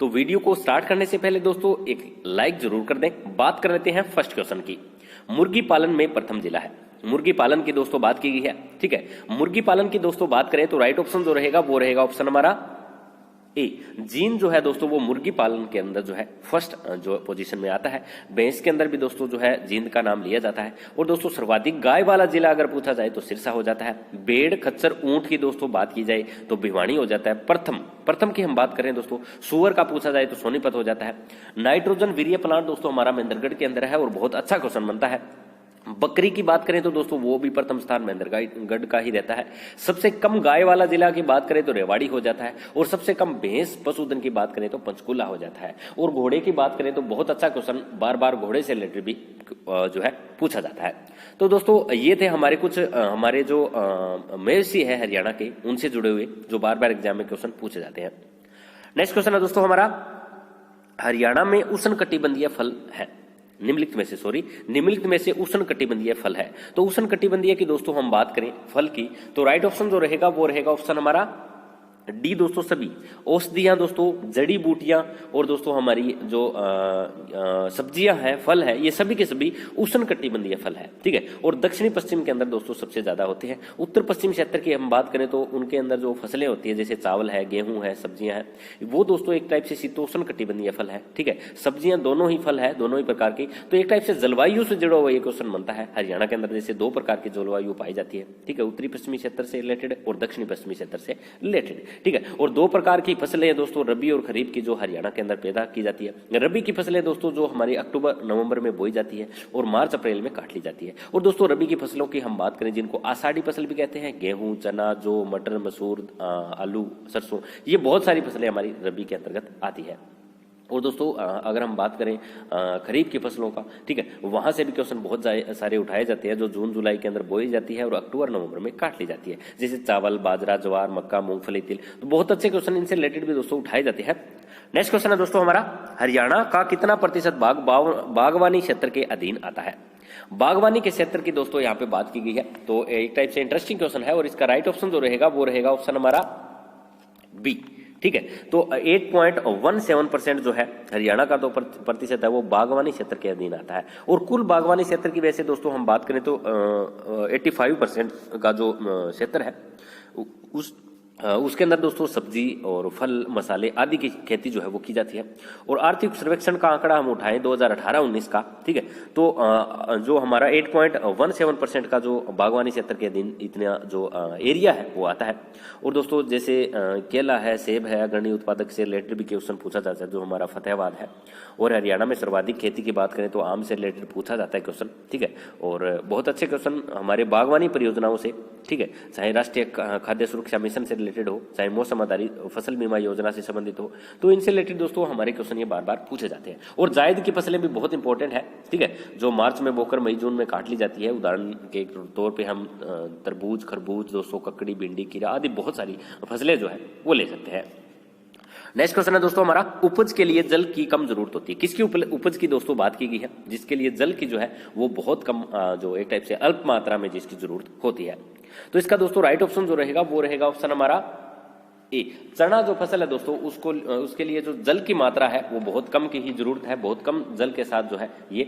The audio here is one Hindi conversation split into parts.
तो वीडियो को स्टार्ट करने से पहले दोस्तों एक लाइक जरूर कर दें। बात कर लेते हैं फर्स्ट क्वेश्चन की। मुर्गी पालन में प्रथम जिला है। मुर्गी पालन की दोस्तों बात की गई है, ठीक है। मुर्गी पालन की दोस्तों बात करें तो राइट ऑप्शन जो रहेगा वो रहेगा ऑप्शन हमारा ए। जींद जो है दोस्तों वो मुर्गी पालन के अंदर जो है फर्स्ट जो पोजीशन में आता है। भैंस के अंदर भी दोस्तों जो है जींद का नाम लिया जाता है। और दोस्तों सर्वाधिक गाय वाला जिला अगर पूछा जाए तो सिरसा हो जाता है। भेड़ खच्चर ऊंट की दोस्तों बात की जाए तो भिवानी हो जाता है। प्रथम की हम बात करें दोस्तों सुअर का पूछा जाए तो सोनीपत हो जाता है। नाइट्रोजन वीर्य प्लांट दोस्तों हमारा महेंद्रगढ़ के अंदर है और बहुत अच्छा क्वेश्चन बनता है। बकरी की बात करें तो दोस्तों वो भी प्रथम स्थान महेंद्रगढ़ का ही रहता है। सबसे कम गाय वाला जिला की बात करें तो रेवाड़ी हो जाता है। और सबसे कम भैंस पशुधन की बात करें तो पंचकुला हो जाता है। और घोड़े की बात करें तो बहुत अच्छा क्वेश्चन बार बार घोड़े से रिलेटेड भी जो है पूछा जाता है। तो दोस्तों ये थे हमारे कुछ हमारे जो मवेशी है हरियाणा के उनसे जुड़े हुए जो बार बार एग्जाम में क्वेश्चन पूछे जाते हैं। नेक्स्ट क्वेश्चन है दोस्तों हमारा, हरियाणा में उष्णकटिबंधीय फल है। निम्नलिखित में से उष्णकटिबंधीय फल है। तो उष्णकटिबंधीय की दोस्तों हम बात करें फल की तो राइट ऑप्शन जो रहेगा वो रहेगा ऑप्शन हमारा डी दोस्तों। सभी औषधियां दोस्तों, जड़ी बूटियां और दोस्तों हमारी जो सब्जियां हैं, फल है, ये सभी के सभी उष्णकटिबंधीय फल है, ठीक है। और दक्षिणी पश्चिम के अंदर दोस्तों सबसे ज्यादा होते हैं। उत्तर पश्चिम क्षेत्र की हम बात करें तो उनके अंदर जो फसलें होती है जैसे चावल है, गेहूं है, सब्जियां हैं, वो दोस्तों एक टाइप से शीतोष्ण कटिबंधीय फल है, ठीक है। सब्जियां दोनों ही फल है, दोनों ही प्रकार की। तो एक टाइप से जलवायु से जुड़ा हुआ ये क्वेश्चन बनता है। हरियाणा के अंदर जैसे दो प्रकार की जलवायु पाई जाती है, ठीक है, उत्तरी पश्चिमी क्षेत्र से रिलेटेड और दक्षिणी पश्चिमी क्षेत्र से रिलेटेड, ठीक है। और दो प्रकार की फसलें हैं दोस्तों, रबी और खरीफ की, जो हरियाणा के अंदर पैदा की जाती है। रबी की फसलें दोस्तों जो हमारी अक्टूबर नवंबर में बोई जाती है और मार्च अप्रैल में काट ली जाती है। और दोस्तों रबी की फसलों की हम बात करें जिनको आषाढ़ी फसल भी कहते हैं, गेहूं, चना, जौ, मटर, मसूर, आलू, सरसों, ये बहुत सारी फसलें हमारी रबी के अंतर्गत आती है। और दोस्तों अगर हम बात करें खरीफ की फसलों का, ठीक है, वहां से भी क्वेश्चन बहुत सारे उठाए जाते हैं जो जून जुलाई के अंदर बोई जाती है और अक्टूबर नवंबर में काट ली जाती है, जैसे चावल, बाजरा, ज्वार, मक्का, मूंगफली, तिल। तो बहुत अच्छे क्वेश्चन इनसे रिलेटेड भी दोस्तों उठाए जाते हैं। नेक्स्ट क्वेश्चन है दोस्तों हमारा, हरियाणा का कितना प्रतिशत भाग बागवानी क्षेत्र के अधीन आता है। बागवानी के क्षेत्र की दोस्तों यहाँ पे बात की गई है। तो एक टाइप से इंटरेस्टिंग क्वेश्चन है और इसका राइट ऑप्शन जो रहेगा वो रहेगा ऑप्शन हमारा बी, ठीक है। तो 8.17% जो है हरियाणा का जो प्रतिशत है वो बागवानी क्षेत्र के अधीन आता है। और कुल बागवानी क्षेत्र की वैसे दोस्तों हम बात करें तो 85% का जो क्षेत्र है उसके अंदर दोस्तों सब्जी और फल, मसाले आदि की खेती जो है वो की जाती है। और आर्थिक सर्वेक्षण का आंकड़ा हम उठाएं 2018-19 का, ठीक है, तो जो हमारा 8.17% का जो बागवानी क्षेत्र के अधीन इतना जो एरिया है वो आता है। और दोस्तों जैसे केला है, सेब है, अग्रणी उत्पादक से रिलेटेड भी क्वेश्चन पूछा जाता है जो हमारा फतेहाबाद है। और हरियाणा में सर्वाधिक खेती की बात करें तो आम से रिलेटेड पूछा जाता है क्वेश्चन, ठीक है। और बहुत अच्छे क्वेश्चन हमारे बागवानी परियोजनाओं से, ठीक है, चाहे राष्ट्रीय खाद्य सुरक्षा मिशन से रिलेटेड हो, चाहे मौसम आधारित फसल बीमा योजना से संबंधित हो, तो इनसे रिलेटेड दोस्तों हमारे क्वेश्चन ये बार बार पूछे जाते हैं। और जायद की फसलें भी बहुत इंपॉर्टेंट है, ठीक है, जो मार्च में बोकर मई जून में काट ली जाती है। उदाहरण के तौर पे हम तरबूज, खरबूज दोस्तों, ककड़ी, भिंडी, खीरा आदि बहुत सारी फसलें जो है वो ले सकते हैं। नेक्स्ट क्वेश्चन है दोस्तों हमारा, उपज के लिए जल की कम जरूरत होती है। किसकी उपज की दोस्तों बात की गई है जिसके लिए जल की जो है वो बहुत कम, जो एक टाइप से अल्प मात्रा में जिसकी जरूरत होती है। तो इसका दोस्तों राइट ऑप्शन जो रहेगा वो रहेगा ऑप्शन हमारा ए। चना जो फसल है दोस्तों उसके लिए जो जल की मात्रा है वो बहुत कम की ही जरूरत है। बहुत कम जल के साथ जो है ये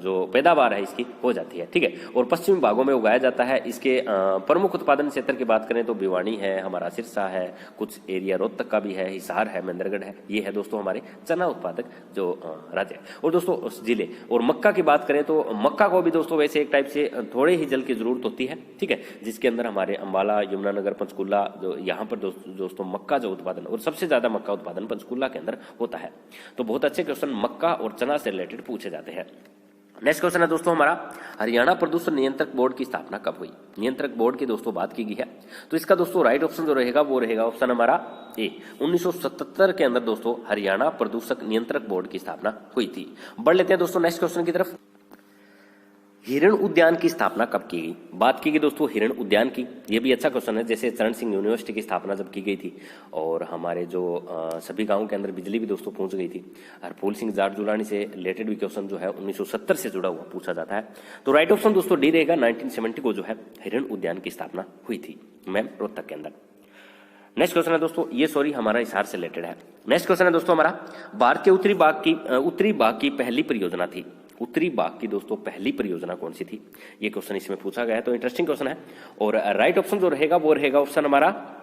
जो पैदावार है इसकी हो जाती है, ठीक है। और पश्चिमी भागों में उगाया जाता है। इसके प्रमुख उत्पादन क्षेत्र की बात करें तो भिवानी है, हमारा सिरसा है, कुछ एरिया रोहतक का भी है, हिसार है, महेंद्रगढ़ है। ये है दोस्तों हमारे चना उत्पादक जो राज्य है। और दोस्तों जिले और मक्का की बात करें तो मक्का को भी दोस्तों वैसे एक टाइप से थोड़े ही जल की जरूरत होती है, ठीक है, जिसके अंदर हमारे अंबाला, यमुनानगर, पंचकुला, जो यहाँ पर दोस्तों मक्का जो उत्पादन और सबसे ज्यादा मक्का उत्पादन पंचकुला के अंदर होता है। तो बहुत अच्छे क्वेश्चन मक्का और चना से रिलेटेड पूछे जाते हैं। नेक्स्ट क्वेश्चन है दोस्तों हमारा, हरियाणा प्रदूषण नियंत्रक बोर्ड की स्थापना कब हुई। नियंत्रक बोर्ड की दोस्तों बात की गई है। तो इसका दोस्तों राइट ऑप्शन जो रहेगा वो रहेगा ऑप्शन हमारा ए। 1977 के अंदर दोस्तों हरियाणा प्रदूषक नियंत्रक बोर्ड की स्थापना हुई थी। बढ़ लेते हैं दोस्तों नेक्स्ट क्वेश्चन की तरफ। हिरण उद्यान की स्थापना कब की गई। बात की गई दोस्तों हिरण उद्यान की, ये भी अच्छा क्वेश्चन है। जैसे चरण सिंह यूनिवर्सिटी की स्थापना जब की गई थी और हमारे जो सभी गांवों के अंदर बिजली भी दोस्तों पहुंच गई थी। हरफूल सिंह जाट-जुलानी से रिलेटेड भी क्वेश्चन जो है 1970 से जुड़ा हुआ पूछा जाता है। तो राइट ऑप्शन दोस्तों डी रहेगा। 1970 को जो है हिरण उद्यान की स्थापना हुई थी मैम रोहतक के अंदर। नेक्स्ट क्वेश्चन है दोस्तों, ये सॉरी हमारा हिसार से रिलेटेड है। नेक्स्ट क्वेश्चन है दोस्तों हमारा, भारत के उत्तरी भाग की पहली परियोजना थी। उत्तरी भाग की दोस्तों पहली परियोजना कौन सी थी, ये क्वेश्चन इसमें पूछा गया है। तो इंटरेस्टिंग क्वेश्चन है। और राइट ऑप्शन जो रहेगा वो रहेगा ऑप्शन हमारा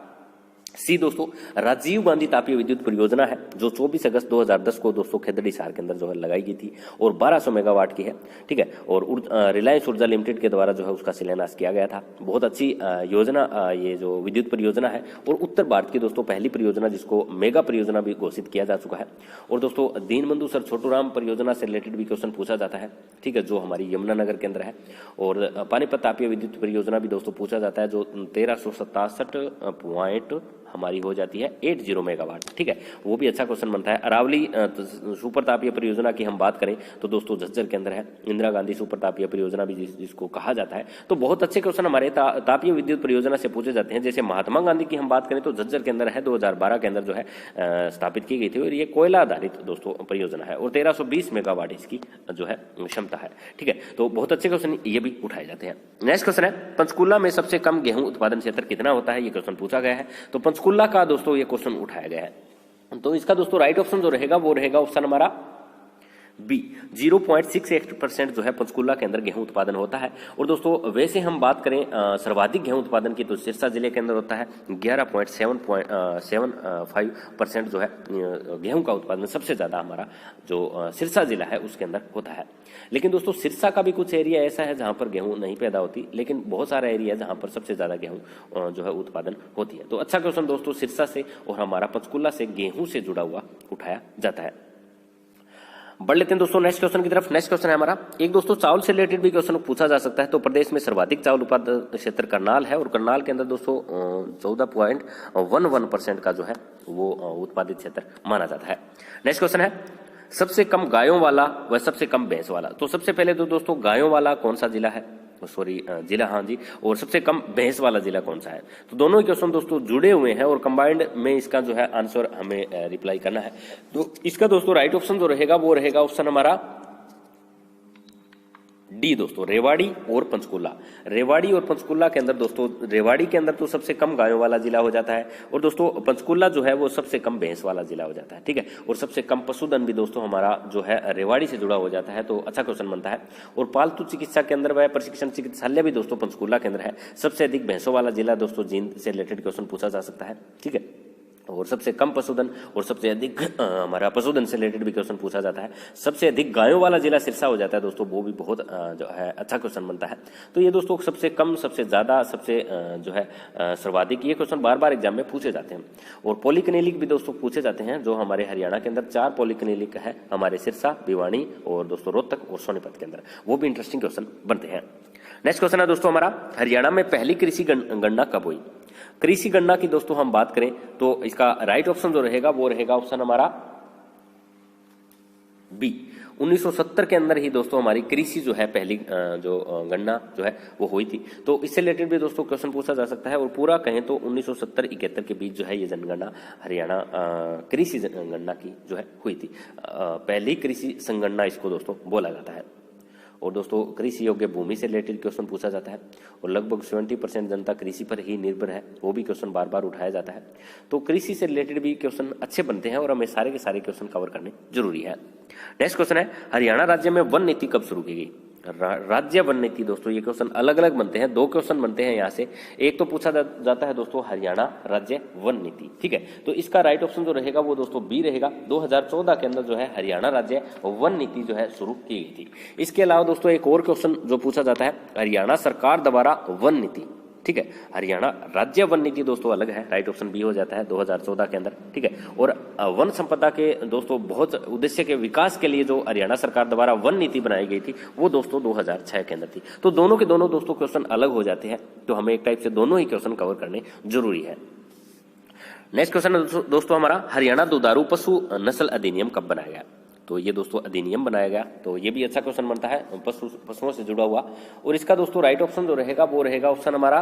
सी दोस्तों, राजीव गांधी तापीय विद्युत परियोजना है, जो 24 अगस्त 2010 को दोस्तों खेतड़ी हिसार के अंदर जो है लगाई गई थी और 1200 मेगावाट की है। ठीक है, और रिलायंस ऊर्जा लिमिटेड के द्वारा जो है उसका शिलान्यास किया गया था। बहुत अच्छी योजना ये जो विद्युत परियोजना है, और उत्तर भारत की दोस्तों पहली परियोजना जिसको मेगा परियोजना भी घोषित किया जा चुका है। और दोस्तों दीनबंधु सर छोटूराम परियोजना से रिलेटेड भी क्वेश्चन पूछा जाता है। ठीक है, जो हमारी यमुनानगर के अंदर है। और पानीपत तापीय विद्युत परियोजना भी दोस्तों पूछा जाता है, जो 1367 हमारी हो जाती है 80 मेगावाट। ठीक है, वो भी अच्छा क्वेश्चन बनता है। अरावली सुपर तापीय परियोजना की हम बात करें तो दोस्तों झज्जर के अंदर है। इंदिरा गांधी सुपर तापीय परियोजना भी जिसको कहा जाता है। तो बहुत अच्छे क्वेश्चन हमारे तापीय विद्युत परियोजना से पूछे जाते हैं। जैसे महात्मा गांधी की हम बात करें तो झज्जर के अंदर है, 2012 के अंदर जो है स्थापित की गई थी, और ये कोयला आधारित दोस्तों परियोजना है, और 1320 मेगावाट इसकी जो है क्षमता है। ठीक है, तो बहुत अच्छे क्वेश्चन ये भी उठाए जाते हैं। नेक्स्ट क्वेश्चन है, पंचकुला में सबसे कम गेहूं उत्पादन क्षेत्र कितना होता है, ये क्वेश्चन पूछा गया है। तो पंचकुला का दोस्तों ये क्वेश्चन उठाया गया है। तो इसका दोस्तों राइट ऑप्शन जो रहेगा वो रहेगा ऑप्शन हमारा बी, 0.68% जो है पंचकुला के अंदर गेहूं उत्पादन होता है। और दोस्तों वैसे हम बात करें सर्वाधिक गेहूं उत्पादन की, तो सिरसा जिले के अंदर होता है 11.75% जो है गेहूं का उत्पादन सबसे ज्यादा हमारा जो सिरसा जिला है उसके अंदर होता है। लेकिन दोस्तों सिरसा का भी कुछ एरिया ऐसा है जहां पर गेहूं नहीं पैदा होती, लेकिन बहुत सारा एरिया है जहां पर सबसे ज्यादा गेहूं जो है उत्पादन होती है। तो अच्छा क्वेश्चन दोस्तों सिरसा से और हमारा पंचकुला से गेहूं से जुड़ा हुआ उठाया जाता है। बढ़ लेते हैं दोस्तों नेक्स्ट क्वेश्चन की तरफ। नेक्स्ट क्वेश्चन है हमारा, एक दोस्तों चावल से रिलेटेड भी क्वेश्चन पूछा जा सकता है। तो प्रदेश में सर्वाधिक चावल उत्पादन क्षेत्र करनाल है, और करनाल के अंदर दोस्तों 14.11% का जो है वो उत्पादित क्षेत्र माना जाता है। नेक्स्ट क्वेश्चन है, सबसे कम गायों वाला व सबसे कम भैंस वाला। तो सबसे पहले तो दोस्तों गायों वाला कौन सा जिला है, सॉरी जिला, हाँ जी, और सबसे कम भैंस वाला जिला कौन सा है। तो दोनों ही क्वेश्चन दोस्तों जुड़े हुए हैं और कंबाइंड में इसका जो है आंसर हमें रिप्लाई करना है। तो इसका दोस्तों राइट ऑप्शन जो रहेगा वो रहेगा ऑप्शन हमारा डी दोस्तों, रेवाड़ी और पंचकुला। रेवाड़ी और पंचकुला के अंदर दोस्तों, रेवाड़ी के अंदर तो सबसे कम गायों वाला जिला हो जाता है, और दोस्तों पंचकुला जो है वो सबसे कम भैंस वाला जिला हो जाता है। ठीक है, और सबसे कम पशुधन भी दोस्तों हमारा जो है रेवाड़ी से जुड़ा हो जाता है। तो अच्छा क्वेश्चन बनता है। और पालतू चिकित्सा के अंदर वह प्रशिक्षण चिकित्सालय भी दोस्तों पंचकुला के अंदर है। सबसे अधिक भैंसों वाला जिला दोस्तों जींद से रिलेटेड क्वेश्चन पूछा जा सकता है। ठीक है, और सबसे कम पशुधन और सबसे अधिक हमारा पशुधन से रिलेटेड भी क्वेश्चन पूछा जाता है। सबसे अधिक गायों वाला जिला सिरसा हो जाता है दोस्तों, वो भी बहुत जो है अच्छा क्वेश्चन बनता है। तो ये दोस्तों सबसे कम, सबसे ज्यादा, सबसे जो है सर्वाधिक, ये क्वेश्चन बार बार एग्जाम में पूछे जाते हैं। और पॉलीक्लिनिक भी दोस्तों पूछे जाते हैं, जो हमारे हरियाणा के अंदर 4 पॉलीक्लिनिक है, हमारे सिरसा, भिवानी और दोस्तों रोहतक और सोनीपत के अंदर, वो भी इंटरेस्टिंग क्वेश्चन बनते हैं। नेक्स्ट क्वेश्चन है दोस्तों हमारा, हरियाणा में पहली कृषि गणना कब हुई। कृषि गणना की दोस्तों हम बात करें तो इसका राइट ऑप्शन जो रहेगा वो रहेगा ऑप्शन हमारा बी, 1970 के अंदर ही दोस्तों हमारी कृषि जो है पहली जो गणना जो है वो हुई थी। तो इससे रिलेटेड भी दोस्तों क्वेश्चन पूछा जा सकता है। और पूरा कहें तो 1970-71 के बीच जो है ये जनगणना हरियाणा कृषि गणना की जो है हुई थी। पहली कृषि संगणना इसको दोस्तों बोला जाता है। और दोस्तों कृषि योग्य भूमि से रिलेटेड क्वेश्चन पूछा जाता है, और लगभग 70% जनता कृषि पर ही निर्भर है, वो भी क्वेश्चन बार बार उठाया जाता है। तो कृषि से रिलेटेड भी क्वेश्चन अच्छे बनते हैं और हमें सारे के सारे क्वेश्चन कवर करने जरूरी है। नेक्स्ट क्वेश्चन है, हरियाणा राज्य में वन नीति कब शुरू की गई। राज्य वन नीति दोस्तों, ये क्वेश्चन अलग अलग बनते हैं, 2 क्वेश्चन बनते हैं यहाँ से। एक तो पूछा जाता है दोस्तों हरियाणा राज्य वन नीति। ठीक है, तो इसका राइट ऑप्शन जो रहेगा वो दोस्तों बी रहेगा। 2014 के अंदर जो है हरियाणा राज्य वन नीति जो है शुरू की गई थी। इसके अलावा दोस्तों एक और क्वेश्चन जो पूछा जाता है, हरियाणा सरकार द्वारा वन नीति। ठीक है, हरियाणा राज्य वन नीति दोस्तों अलग है, राइट ऑप्शन बी हो जाता है 2014 के अंदर। ठीक है, और वन संपदा के दोस्तों बहुत उद्देश्य के विकास के लिए जो हरियाणा सरकार द्वारा वन नीति बनाई गई थी वो दोस्तों 2006 के अंदर थी। तो दोनों के दोनों दोस्तों क्वेश्चन अलग हो जाते हैं, तो हमें एक टाइप से दोनों ही क्वेश्चन कवर करने जरूरी है। नेक्स्ट क्वेश्चन है दोस्तों हमारा, हरियाणा दुधारू पशु नस्ल अधिनियम कब बनाया गया। तो ये दोस्तों अधिनियम बनाया गया, तो ये भी अच्छा क्वेश्चन बनता है पशुओं से जुड़ा हुआ। और इसका दोस्तों राइट ऑप्शन जो रहेगा वो रहेगा ऑप्शन हमारा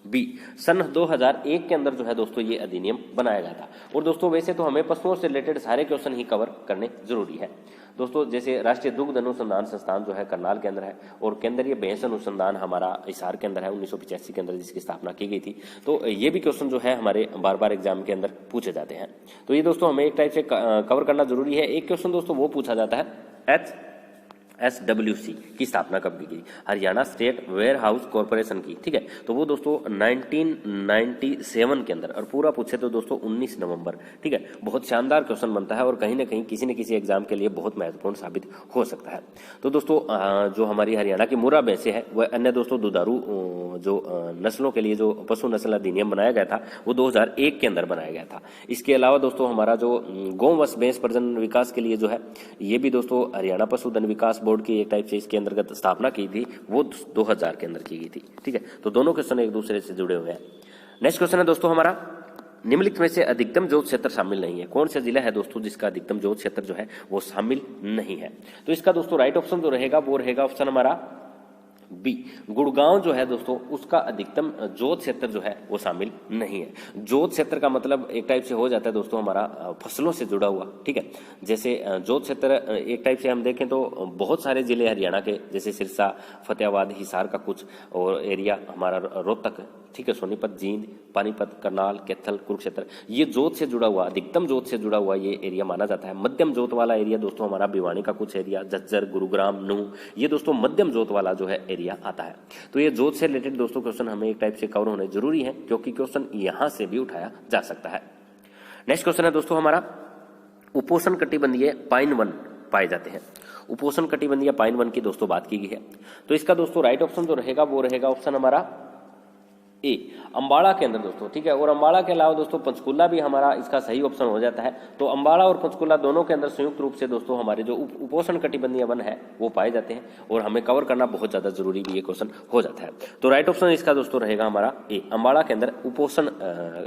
बी, सन 2001 के अंदर जो है दोस्तों ये अधिनियम बनाया गया था। और दोस्तों वैसे तो हमें पशुओं से रिलेटेड सारे क्वेश्चन ही कवर करने जरूरी है दोस्तों। जैसे राष्ट्रीय दुग्ध अनुसंधान संस्थान जो है करनाल के अंदर है, और केंद्रीय भैंस अनुसंधान हमारा हिसार के अंदर है 1985 के अंदर जिसकी स्थापना की गई थी। तो ये भी क्वेश्चन जो है हमारे बार बार एग्जाम के अंदर पूछे जाते हैं। तो ये दोस्तों हमें एक टाइप से कवर करना जरूरी है। एक क्वेश्चन दोस्तों वो पूछा जाता है SWC की स्थापना कब की गई, Haryana state warehouse corporation की, ठीक है। तो वो दोस्तों 1997 के अंदर, और पूरा पूछे तो दोस्तों 19 नवंबर, ठीक है। बहुत शानदार क्वेश्चन बनता है और कहीं ना कहीं किसी न किसी एग्जाम के लिए बहुत महत्वपूर्ण साबित हो सकता है। तो दोस्तों जो हमारी हरियाणा की मुर्रा भैंसे है वह अन्य दोस्तों दुधारू जो नस्लों के लिए जो पशु नस्ल अधिनियम बनाया गया था वो 2001 के अंदर बनाया गया था। इसके अलावा दोस्तों हमारा जो गौवंश भैंस प्रजनन विकास के लिए जो है ये भी दोस्तों हरियाणा पशुधन विकास बोर्ड की एक टाइप से इसके अंतर्गत स्थापना की थी, वो 2000 के अंदर की गई थी, ठीक है। तो दोनों क्वेश्चन एक दूसरे से जुड़े हुए हैं। नेक्स्ट क्वेश्चन है दोस्तों हमारा, निम्नलिखित में से अधिकतम जोत क्षेत्र शामिल नहीं है। कौन सा जिला है दोस्तों जिसका अधिकतम जोत क्षेत्र जो है वो शामिल नहीं है? तो इसका दोस्तों राइट ऑप्शन जो रहेगा वो रहेगा ऑप्शन हमारा बी, गुड़गांव जो है दोस्तों उसका अधिकतम जोत क्षेत्र जो है वो शामिल नहीं है। जोत क्षेत्र का मतलब एक टाइप से हो जाता है दोस्तों हमारा फसलों से जुड़ा हुआ, ठीक है। जैसे जोत क्षेत्र एक टाइप से हम देखें तो बहुत सारे जिले हरियाणा के, जैसे सिरसा, फतेहाबाद, हिसार का कुछ और एरिया हमारा रोहतक, ठीक है, सोनीपत, जींद, पानीपत, करनाल, कैथल, कुरुक्षेत्र, ये जोत से जुड़ा हुआ, अधिकतम जोत से जुड़ा हुआ ये एरिया माना जाता है। मध्यम जोत वाला एरिया दोस्तों हमारा भिवानी का कुछ एरिया, झज्जर, गुरुग्राम, नूंह, ये दोस्तों मध्यम जोत वाला जो है एरिया आता है। तो ये जोत से रिलेटेड दोस्तों क्वेश्चन हमें एक टाइप से कवर होने जरूरी है, क्योंकि क्वेश्चन यहां से भी उठाया जा सकता है। नेक्स्ट क्वेश्चन है दोस्तों हमारा, उपोष्ण कटिबंधीय पाइन वन पाए जाते हैं। उपोष्ण कटिबंधीय पाइन वन की दोस्तों बात की गई है। तो इसका दोस्तों राइट ऑप्शन जो रहेगा वो रहेगा ऑप्शन हमारा ए, अम्बाड़ा के अंदर दोस्तों, ठीक है। और अम्बाड़ा के अलावा दोस्तों पंचकुला भी हमारा इसका सही ऑप्शन हो जाता है। तो अम्बाड़ा और पंचकुला दोनों के अंदर संयुक्त रूप से दोस्तों हमारे जो उपोष्ण कटिबंधीय वन है वो पाए जाते हैं, और हमें कवर करना बहुत ज्यादा जरूरी भी ये क्वेश्चन हो जाता है। तो राइट ऑप्शन इसका दोस्तों रहेगा हमारा ए, अम्बाड़ा के अंदर उपोष्ण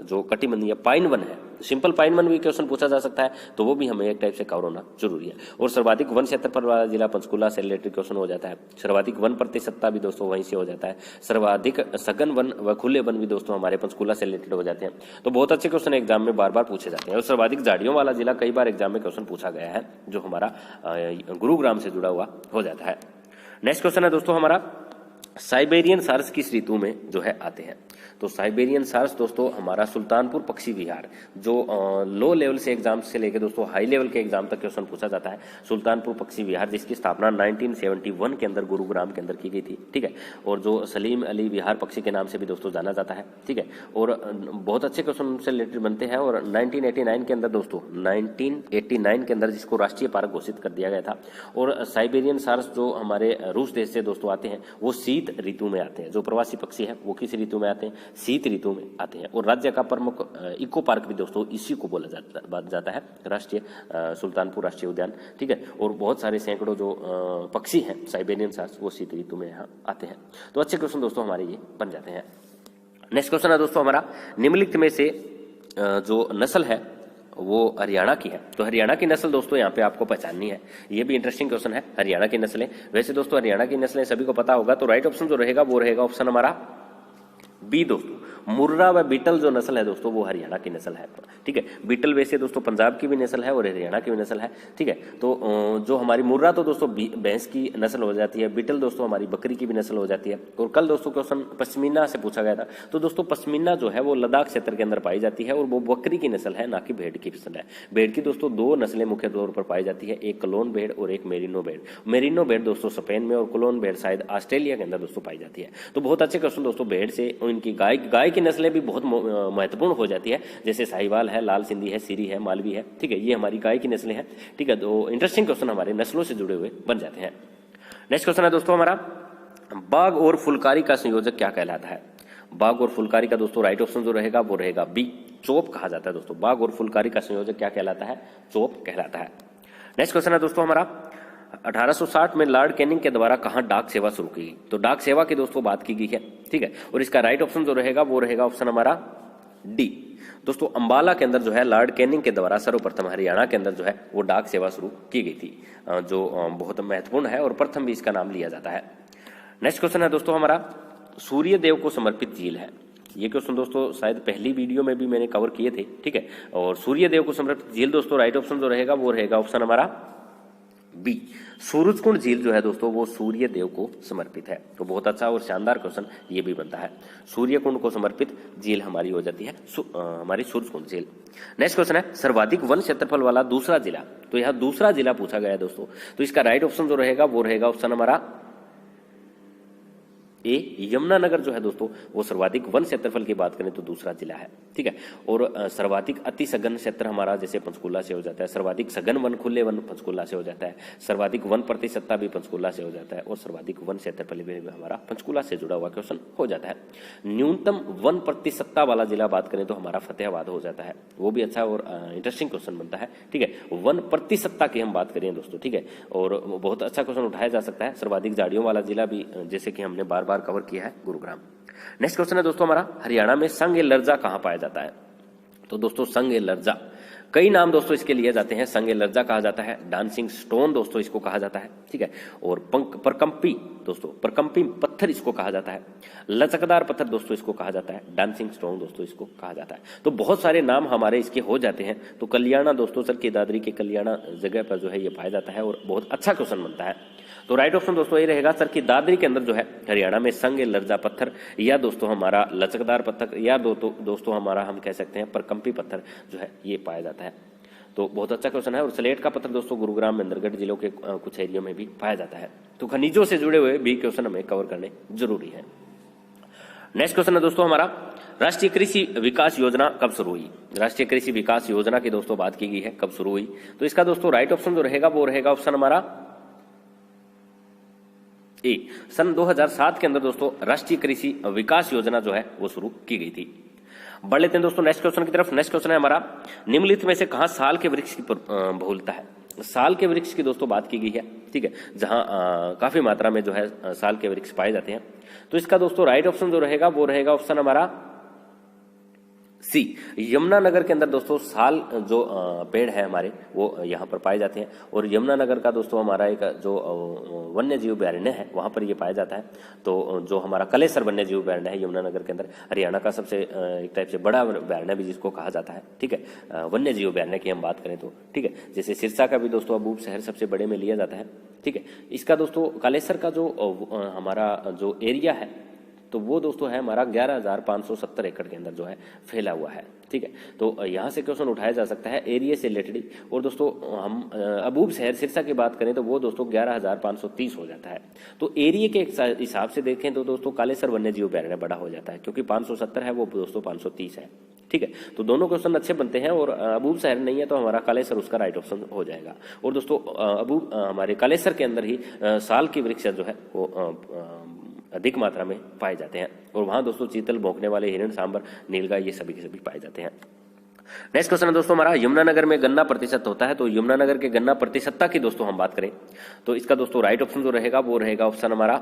जो कटिबंधीय पाइन वन है, सिंपल पाइन वन भी क्वेश्चन पूछा जा सकता है, तो वो भी हमें एक टाइप से कवर होना जरूरी है। और सर्वाधिक वन क्षेत्रफल वाला जिला पंचकुला से रिलेटेड क्वेश्चन हो जाता है। सर्वाधिक वन प्रतिशतता भी दोस्तों वहीं से हो जाता है। सर्वाधिक सघन वन व खुले वन भी दोस्तों हमारे पंचकुला से रिलेटेड हो जाते हैं। तो बहुत अच्छे क्वेश्चन एग्जाम में बार बार पूछे जाते हैं। और सर्वाधिक झाड़ियों वाला जिला कई बार एग्जाम में क्वेश्चन पूछा गया है, जो हमारा गुरुग्राम से जुड़ा हुआ हो जाता है। नेक्स्ट क्वेश्चन है दोस्तों हमारा, साइबेरियन सार्स किस ऋतु में जो है आते हैं? तो साइबेरियन सार्स दोस्तों हमारा सुल्तानपुर पक्षी विहार, जो लो लेवल से एग्जाम से लेकर दोस्तों हाई लेवल के एग्जाम तक क्वेश्चन पूछा जाता है। सुल्तानपुर पक्षी विहार जिसकी स्थापना 1971 के अंदर गुरुग्राम के अंदर की गई थी, ठीक है। और जो सलीम अली विहार पक्षी के नाम से भी दोस्तों जाना जाता है, ठीक है। और बहुत अच्छे क्वेश्चन से रिलेटेड बनते हैं। और 1989 के अंदर दोस्तों 1989 के अंदर जिसको राष्ट्रीय पार्क घोषित कर दिया गया था। और साइबेरियन सार्स जो हमारे रूस देश से दोस्तों आते हैं वो शीत ऋतु में आते हैं। जो प्रवासी पक्षी है वो किस ऋतु में आते हैं? शीत ऋतु में आते हैं। और राज्य का प्रमुख इको पार्क भी दोस्तों इसी को बोला जाता है, राष्ट्रीय सुल्तानपुर राष्ट्रीय उद्यान, ठीक है। और बहुत सारे सैकड़ों जो पक्षी हैं साइबेरियन सार्स वो शीत ऋतु में यहाँ आते हैं। तो अच्छे क्वेश्चन दोस्तों हमारे ये बन जाते हैं। नेक्स्ट क्वेश्चन है दोस्तों हमारा, निम्नलिखित में से जो नस्ल है वो हरियाणा की है। तो हरियाणा की नस्ल दोस्तों यहाँ पे आपको पहचाननी है। ये भी इंटरेस्टिंग क्वेश्चन है, हरियाणा की नस्लें। वैसे दोस्तों हरियाणा की नस्लें सभी को पता होगा। तो राइट ऑप्शन जो रहेगा वो रहेगा ऑप्शन हमारा बी दोस्तों, मुर्रा व बीटल जो नस्ल है दोस्तों वो हरियाणा की नस्ल है, ठीक है। बीटल वैसे दोस्तों पंजाब की भी नस्ल है और हरियाणा की भी नस्ल है, ठीक है। तो जो हमारी मुर्रा तो दोस्तों भैंस की नस्ल हो जाती है, बीटल दोस्तों हमारी बकरी की भी नस्ल हो जाती है। और कल दोस्तों क्वेश्चन पश्मीना से पूछा गया था। तो दोस्तों पश्मीना जो है वो लद्दाख क्षेत्र के अंदर पाई जाती है और वो बकरी की नस्ल है, ना कि भेड़ की नस्ल है। भेड़ की दोस्तों दो नस्लें मुख्य तौर पर पाई जाती है, एक क्लोन भेड़ और एक मेरिनो भेड़। मेरिनो भेड़ दोस्तों स्पेन में और क्लोन भेड़ शायद ऑस्ट्रेलिया के अंदर दोस्तों पाई जाती है। तो बहुत अच्छे क्वेश्चन दोस्तों भेड़ से, उनकी गाय की नस्लें भी बहुत महत्वपूर्ण हो जाती है, जैसे साहिवाल है, लाल सिंधी है, सीरी है, मालवी है, ठीक है। ये हमारी गाय की नस्लें हैं, ठीक है। तो इंटरेस्टिंग क्वेश्चन हमारे नस्लों से जुड़े हुए बन जाते हैं। नेक्स्ट क्वेश्चन है दोस्तों हमारा, बाघ और फुलकारी का संयोजक क्या कहलाता है? बाघ और फुलकारी का दोस्तों राइट ऑप्शन जो रहेगा वो रहेगा बी, चोप कहा जाता है दोस्तों। बाघ और फुलकारी का संयोजक क्या कहलाता है? चोप कहलाता है। नेक्स्ट क्वेश्चन है दोस्तों हमारा, 1860 में लॉर्ड कैनिंग के द्वारा कहां डाक सेवा शुरू की गई? तो डाक सेवा की दोस्तों बात की गई है, ठीक है। और इसका राइट ऑप्शन जो रहेगा वो रहेगा ऑप्शन हमारा डी दोस्तों, अंबाला के अंदर जो है लॉर्ड कैनिंग के द्वारा सर्वप्रथम हरियाणा के अंदर जो है वो डाक सेवा शुरू की गई थी, जो बहुत महत्वपूर्ण है और प्रथम भी इसका नाम लिया जाता है। नेक्स्ट क्वेश्चन है दोस्तों हमारा, सूर्य देव को समर्पित झील है, ये क्वेश्चन दोस्तों शायद पहली वीडियो में भी मैंने कवर किए थे, ठीक है। और सूर्य देव को समर्पित झील दोस्तों राइट ऑप्शन जो रहेगा वो रहेगा ऑप्शन हमारा बी, सूरजकुंड झील जो है दोस्तों वो सूर्य देव को समर्पित है। तो बहुत अच्छा और शानदार क्वेश्चन ये भी बनता है। सूर्य कुंड को समर्पित झील हमारी हो जाती है हमारी सूरजकुंड झील। नेक्स्ट क्वेश्चन है सर्वाधिक वन क्षेत्रफल वाला दूसरा जिला। तो यहाँ दूसरा जिला पूछा गया है दोस्तों, तो इसका राइट ऑप्शन जो रहेगा वो रहेगा ऑप्शन हमारा ए, यमुनानगर जो है दोस्तों वो सर्वाधिक वन क्षेत्रफल की बात करें तो दूसरा जिला है, ठीक है। और सर्वाधिक अति सघन क्षेत्र हमारा जैसे पंचकुला से हो जाता है, सर्वाधिक सघन वन खुले वन पंचकुला से हो जाता है, सर्वाधिक वन प्रतिशतता भी पंचकुला से हो जाता है, और सर्वाधिक वन क्षेत्रफल भी हमारा पंचकुला से जुड़ा हुआ क्वेश्चन हो जाता है। न्यूनतम वन प्रतिशतता वाला जिला बात करें तो हमारा फतेहाबाद हो जाता है, वो भी अच्छा और इंटरेस्टिंग क्वेश्चन बनता है, ठीक है। वन प्रतिशतता की हम बात करें दोस्तों, ठीक है, और बहुत अच्छा क्वेश्चन उठाया जा सकता है। सर्वाधिक झाड़ियों वाला जिला भी जैसे कि हमने बार कवर किया है गुरुग्राम। नेक्स्ट क्वेश्चन है दोस्तों हमारा हरियाणा में संग ए लर्जा कहां पाया जाता है। तो दोस्तों संग ए लर्जा कई नाम दोस्तों इसके लिए जाते हैं। संग ए लर्जा कहा जाता है, डांसिंग स्टोन दोस्तों इसको कहा जाता है, ठीक है। और परकंपी दोस्तों, परकंपी पत्थर इसको कहा जाता है, लचकदार पत्थर दोस्तों इसको कहा जाता है, डांसिंग स्टोन दोस्तों इसको कहा जाता है। तो बहुत सारे नाम हमारे इसके हो जाते हैं। तो कल्याणा दोस्तों सर की दादरी के कल्याणा जगह पर जो है ये पाया जाता है और बहुत अच्छा क्वेश्चन बनता है। तो राइट ऑप्शन दोस्तों ये रहेगा सर की दादरी के अंदर जो है हरियाणा में संग ए लर्जा पत्थर या दोस्तों हमारा लचकदार पत्थर या दोस्तों हमारा हम कह सकते हैं परकंपी पत्थर जो है ये पाया जाता है। तो बहुत अच्छा क्वेश्चन है। और स्लेट का पत्थर दोस्तों गुरुग्राम मेंदरगढ़ जिलों के कुछ एरिया में भी पाया जाता है। तो खनिजों से जुड़े हुए भी क्वेश्चन हमें कवर करने जरूरी है। नेक्स्ट क्वेश्चन है दोस्तों हमारा राष्ट्रीय कृषि विकास योजना कब शुरू हुई। राष्ट्रीय कृषि विकास योजना की दोस्तों बात की गई है कब शुरू हुई। तो इसका दोस्तों राइट ऑप्शन जो रहेगा वो रहेगा ऑप्शन हमारा ए, सन 2007 के अंदर दोस्तों राष्ट्रीय कृषि विकास योजना जो है वो शुरू की गई थी। बढ़ लेते हैं दोस्तों नेक्स्ट क्वेश्चन की तरफ। नेक्स्ट क्वेश्चन है हमारा निम्नलिखित में से कहां साल के वृक्ष की बहुलता है। साल के वृक्ष की दोस्तों बात की गई है, ठीक है, जहां काफी मात्रा में जो है साल के वृक्ष पाए जाते हैं। तो इसका दोस्तों राइट ऑप्शन जो रहेगा वो रहेगा ऑप्शन हमारा सी, यमुनानगर के अंदर दोस्तों साल जो पेड़ है हमारे वो यहाँ पर पाए जाते हैं। और यमुनानगर का दोस्तों हमारा एक जो वन्य जीव अभयारण्य है वहाँ पर ये पाया जाता है। तो जो हमारा कलेसर वन्य जीव अभयारण्य है यमुनानगर के अंदर, हरियाणा का सबसे एक टाइप से बड़ा अभयारण्य भी जिसको कहा जाता है, ठीक है, वन्य जीव अभयारण्य की हम बात करें तो, ठीक है। जैसे सिरसा का भी दोस्तों अबूब शहर सबसे बड़े में लिया जाता है, ठीक है। इसका दोस्तों कालेसर का जो हमारा जो एरिया है तो वो दोस्तों है हमारा 11,570 एकड़ के अंदर जो है फैला हुआ है, ठीक है। तो यहाँ से क्वेश्चन उठाया जा सकता है एरिया से रिलेटेड। और दोस्तों हम अबूब शहर सिरसा की बात करें तो वो दोस्तों 11,530 हो जाता है। तो एरिया के हिसाब से देखें तो दोस्तों कालेसर वन्य जीव अभयारण्य बड़ा हो जाता है, क्योंकि 570 है वो दोस्तों 530 है, ठीक है। तो दोनों क्वेश्चन अच्छे बनते हैं। और अबूब शहर नहीं है तो हमारा कालेसर उसका राइट ऑप्शन हो जाएगा। और दोस्तों अबूब हमारे कालेसर के अंदर ही साल की वृक्ष जो है वो अधिक मात्रा में पाए जाते हैं। और वहां दोस्तों चीतल, भौंकने वाले हिरण, सांबर, नीलगाय ये सभी के सभी पाए जाते हैं। नेक्स्ट क्वेश्चन है दोस्तों हमारा यमुनानगर में गन्ना प्रतिशत होता है। तो यमुनानगर के गन्ना प्रतिशतता की दोस्तों हम बात करें तो इसका दोस्तों राइट ऑप्शन जो रहेगा वो रहेगा ऑप्शन हमारा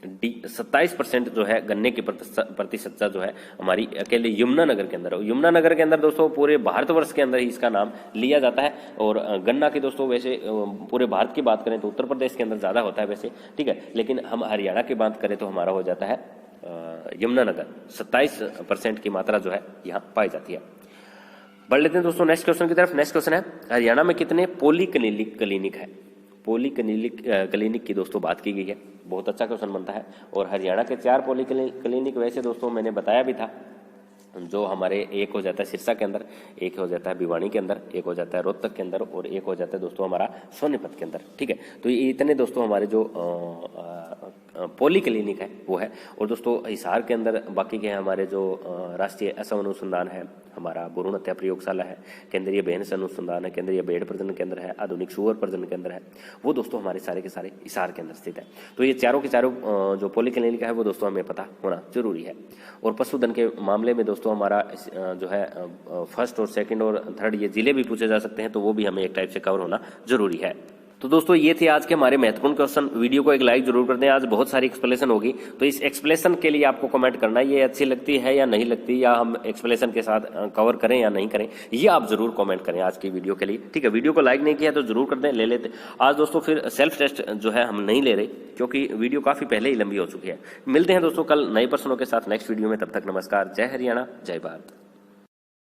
डी, 27% जो है गन्ने की प्रतिशतता जो है हमारी अकेले यमुनानगर के अंदर। यमुनानगर के अंदर दोस्तों पूरे भारतवर्ष के अंदर ही इसका नाम लिया जाता है। और गन्ना की दोस्तों वैसे पूरे भारत की बात करें तो उत्तर प्रदेश के अंदर ज्यादा होता है वैसे, ठीक है, लेकिन हम हरियाणा की बात करें तो हमारा हो जाता है यमुनानगर। 27% की मात्रा जो है यहाँ पाई जाती है। बढ़ लेते हैं दोस्तों नेक्स्ट क्वेश्चन की तरफ। नेक्स्ट क्वेश्चन है हरियाणा में कितने पॉलीक्लिनिक है। पॉलीक्लिनिक की दोस्तों बात की गई है, बहुत अच्छा क्वेश्चन बनता है। और हरियाणा के 4 पॉलीक्लिनिक वैसे दोस्तों मैंने बताया भी था, जो हमारे एक हो जाता है सिरसा के अंदर, एक हो जाता है भिवानी के अंदर, एक हो जाता है रोहतक के अंदर और एक हो जाता है दोस्तों हमारा सोनीपत के अंदर, ठीक है। तो ये इतने दोस्तों हमारे जो पॉलीक्लिनिक है वो है। और दोस्तों हिसार के अंदर बाकी के हमारे जो राष्ट्रीय असम अनुसंधान है, हमारा भ्रूण हत्या प्रयोगशाला है, केंद्रीय भेंस अनुसंधान है, केंद्रीय भेड़ प्रजनन केंद्र है, आधुनिक सुअर प्रजनन केंद्र है, वो दोस्तों हमारे सारे के सारे हिसार के अंदर स्थित है। तो ये चारों के चारों जो पॉलीक्लिनिक है वो दोस्तों हमें पता होना जरूरी है। और पशुधन के मामले में दोस्तों हमारा जो है फर्स्ट और सेकंड और थर्ड ये जिले भी पूछे जा सकते हैं, तो वो भी हमें एक टाइप से कवर होना जरूरी है। तो दोस्तों ये थे आज के हमारे महत्वपूर्ण क्वेश्चन। वीडियो को एक लाइक जरूर कर दें। आज बहुत सारी एक्सप्लेनेशन होगी, तो इस एक्सप्लेनेशन के लिए आपको कमेंट करना है ये अच्छी लगती है या नहीं लगती, या हम एक्सप्लेनेशन के साथ कवर करें या नहीं करें, ये आप जरूर कमेंट करें आज की वीडियो के लिए। ठीक है, वीडियो को लाइक नहीं किया तो जरूर कर दें, ले लेते आज दोस्तों। फिर सेल्फ टेस्ट जो है हम नहीं ले रहे क्योंकि वीडियो काफी पहले ही लंबी हो चुकी है। मिलते हैं दोस्तों कल नए प्रश्नों के साथ नेक्स्ट वीडियो में। तब तक नमस्कार, जय हरियाणा, जय भारत।